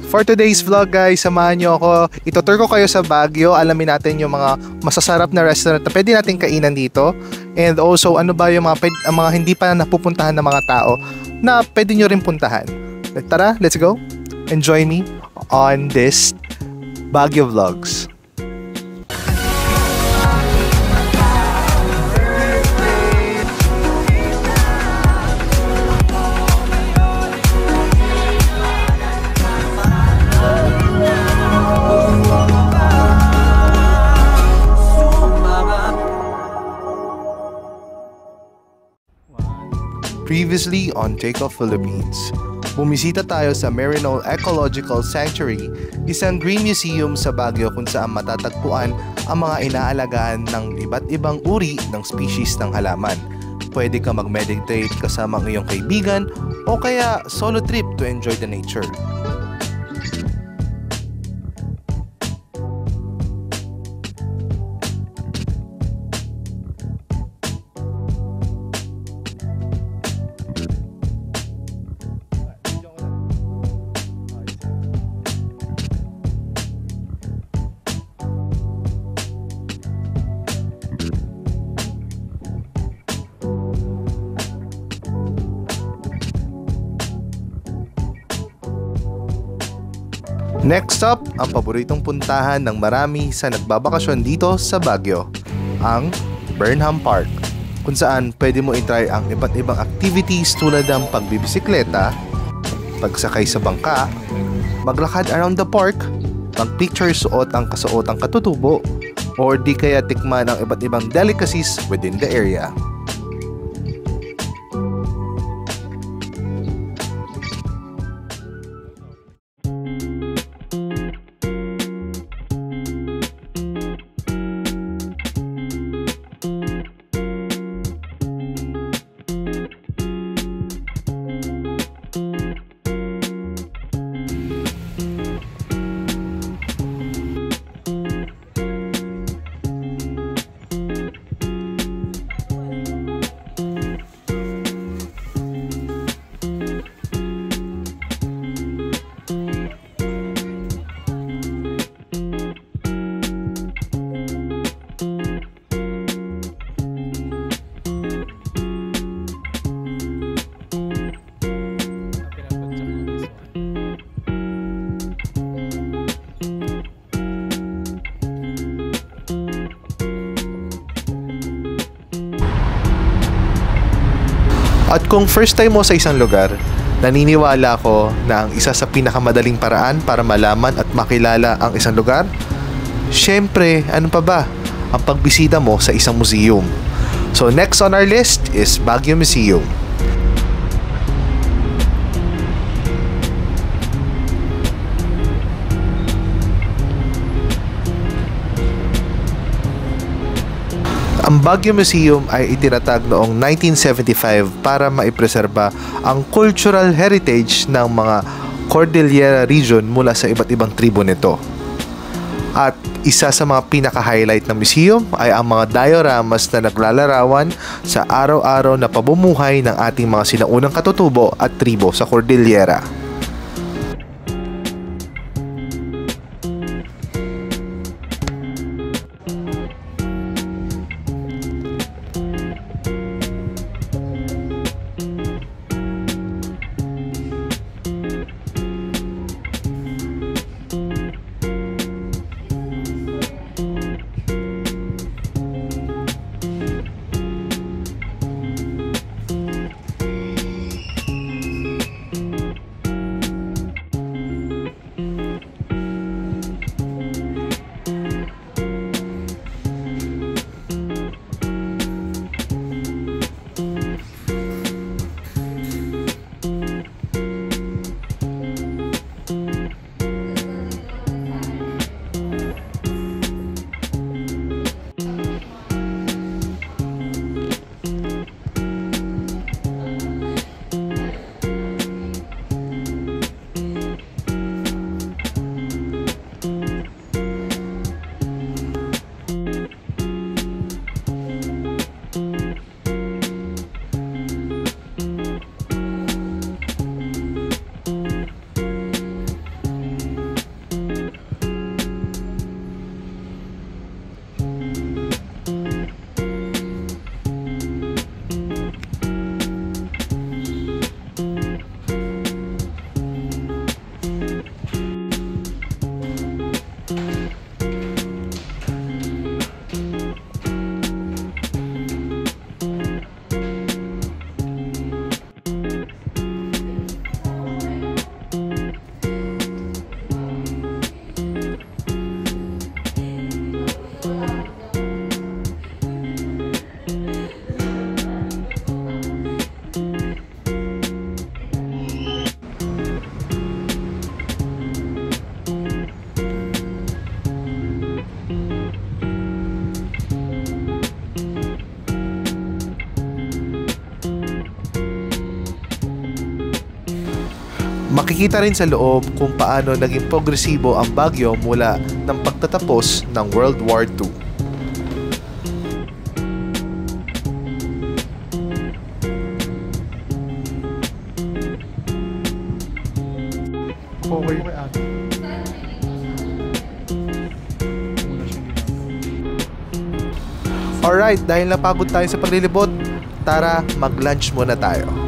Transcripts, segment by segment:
For today's vlog guys, samahan nyo ako. Itutur ko kayo sa Baguio. Alamin natin yung mga masasarap na restaurant na pwede natin kainan dito. And also, ano ba yung mga hindi pa napupuntahan ng mga tao na pwede nyo rin puntahan. Tara, let's go. Enjoy me on this Baguio Vlogs. Previously on Takeoff Philippines, bumisita tayo sa Merino Ecological Sanctuary, isang green museum sa Baguio kung saan matatagpuan ang mga inaalagaan ng iba't ibang uri ng species ng halaman. Pwede ka mag-meditate kasama ng iyong kaibigan o kaya solo trip to enjoy the nature. Next up, ang paboritong puntahan ng marami sa nagbabakasyon dito sa Baguio, ang Burnham Park, kung saan pwede mo i-try ang iba't ibang activities tulad ng pagbibisikleta, pagsakay sa bangka, maglakad around the park, mag-picture suot ang kasuotang katutubo, or di kaya tikman ang iba't ibang delicacies within the area. At kung first time mo sa isang lugar, naniniwala ko na ang isa sa pinakamadaling paraan para malaman at makilala ang isang lugar, syempre, ano pa ba? Ang pagbisita mo sa isang museum. So next on our list is Baguio Museum. Ang Baguio Museum ay itinatag noong 1975 para maipreserba ang cultural heritage ng mga Cordillera region mula sa iba't ibang tribo nito. At isa sa mga pinaka-highlight ng museum ay ang mga dioramas na naglalarawan sa araw-araw na pamumuhay ng ating mga sinaunang katutubo at tribo sa Cordillera. Makikita rin sa loob kung paano naging progresibo ang Baguio mula ng pagtatapos ng World War II. Alright, dahil napagod tayo sa paglilibot, tara mag-lunch muna tayo.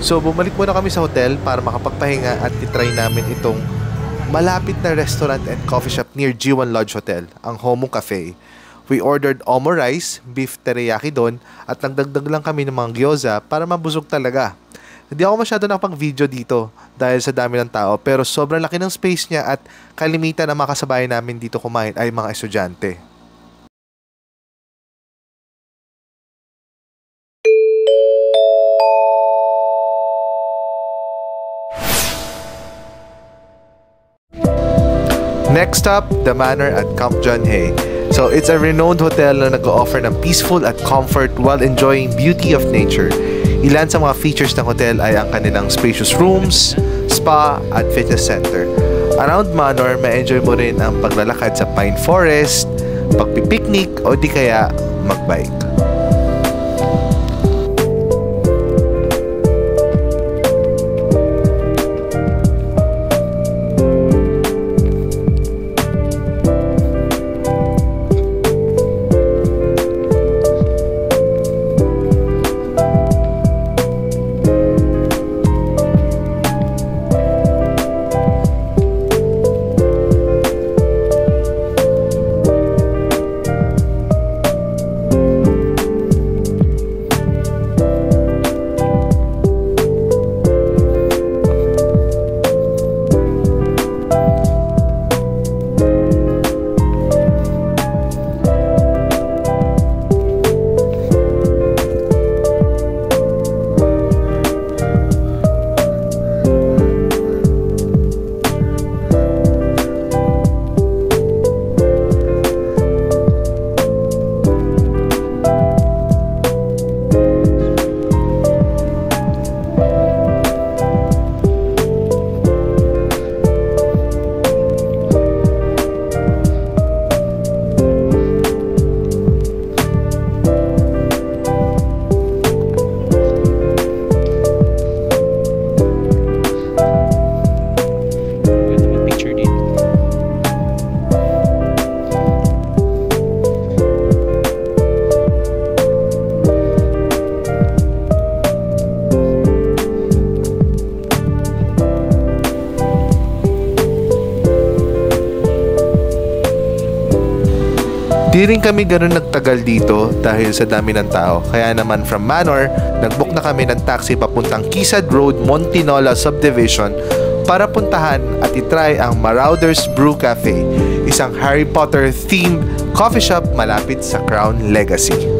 So bumalik muna kami sa hotel para makapagpahinga at itry namin itong malapit na restaurant and coffee shop near G1 Lodge Hotel, ang Homo Cafe. We ordered omo rice, beef teriyaki doon at nagdagdag lang kami ng mga gyoza para mabusog talaga. Hindi ako masyado nakapag-video dito dahil sa dami ng tao, pero sobrang laki ng space niya at kalimitan na makasabay namin dito kumain ay mga estudyante. Next up, the Manor at Camp John Hay. So it's a renowned hotel na nag-o-offer ng peaceful at comfort while enjoying beauty of nature. Ilan sa mga features ng hotel ay ang kanilang spacious rooms, spa at fitness center. Around Manor, ma-enjoy mo rin ang paglalakad sa pine forest, pagpipiknik o di kaya magbike. Di rin kami ganun nagtagal dito dahil sa dami ng tao. Kaya naman from Manor, nagbook na kami ng taxi papuntang Quezad Road, Montinola Subdivision para puntahan at itry ang Marauders Brew Cafe, isang Harry Potter themed coffee shop malapit sa Crown Legacy.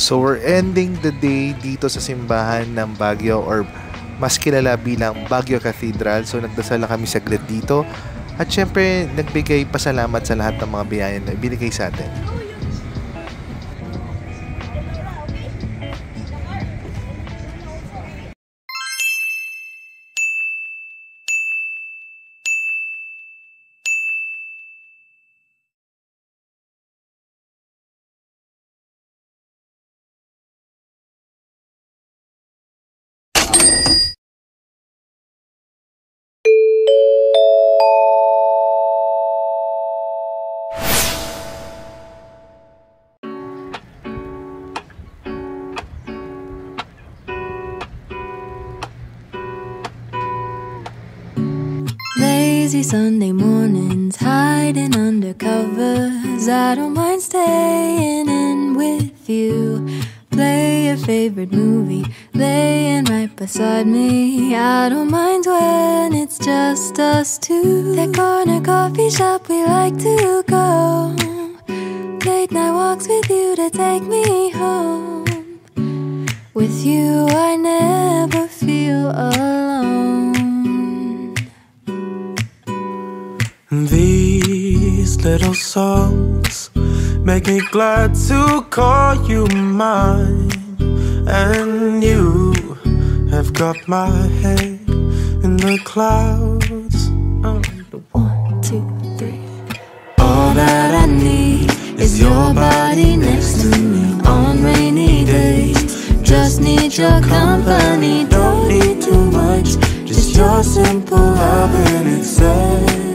So we're ending the day dito sa simbahan ng Baguio or mas kilala bilang Baguio Cathedral. So nagdasal kami saglit dito at syempre nagbigay pasalamat sa lahat ng mga biyaya na ibinigay sa atin. Lazy Sunday mornings, hiding under covers. I don't mind staying in with you. Play a favorite movie, laying right beside me. I don't mind when it's just us two. That corner coffee shop we like to go. Late night walks with you to take me home. With you I never feel alone. These little songs make me glad to call you mine. And you have got my head in the clouds. 1, 2, 3. All that I need is your body next to me on rainy days. Just need your company, don't need too much, just your simple love and it's sad.